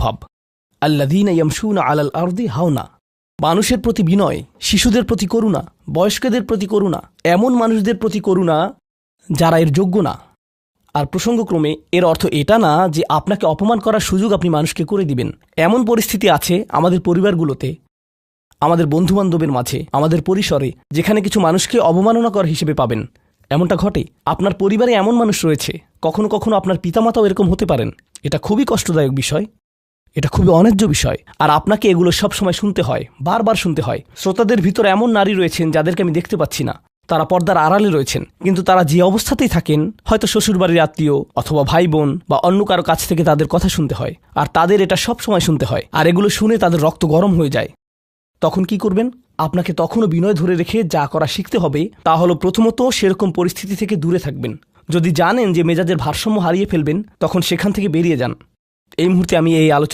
স্বভাব। আল্লাযীনা ইয়ামশুনা আলাল আরদি হাওনা, মানুষের প্রতি বিনয়, শিশুদের প্রতি করুণা, বয়স্কদের প্রতি করুণা, এমন মানুষদের প্রতি করুণা যারা এর যোগ্য না। আর প্রসঙ্গক্রমে এর অর্থ এটা না যে আপনাকে অপমান করার সুযোগ আপনি মানুষকে করে দিবেন। এমন পরিস্থিতি আছে আমাদের পরিবারগুলোতে, আমাদের বন্ধুবান্ধবের মাঝে, আমাদের পরিসরে, যেখানে কিছু মানুষকে অবমাননা করা হিসেবে পাবেন। এমনটা ঘটে। আপনার পরিবারে এমন মানুষ রয়েছে, কখনো কখনো আপনার পিতামাতাও এরকম হতে পারেন। এটা খুবই কষ্টদায়ক বিষয়, এটা খুবই অন্যায্য বিষয়। আর আপনাকে এগুলো সবসময় শুনতে হয়, বারবার শুনতে হয়। শ্রোতাদের ভিতরে এমন নারী রয়েছেন যাদেরকে আমি দেখতে পাচ্ছি না, তারা পর্দার আড়ালে রয়েছেন, কিন্তু তারা যে অবস্থাতেই থাকেন, হয়তো শ্বশুরবাড়ির আত্মীয় অথবা ভাই বোন বা অন্য কারো কাছ থেকে তাদের কথা শুনতে হয়, আর তাদের এটা সব সময় শুনতে হয়, আর এগুলো শুনে তাদের রক্ত গরম হয়ে যায়। তখন কি করবেন? আপনাকে তখনও বিনয় ধরে রেখে যা করা শিখতে হবে তা হলো প্রথমত সেরকম পরিস্থিতি থেকে দূরে থাকবেন। যদি জানেন যে মেজাজের ভারসাম্য হারিয়ে ফেলবেন, তখন সেখান থেকে বেরিয়ে যান। এই মুহূর্তে আমি এই আলোচনা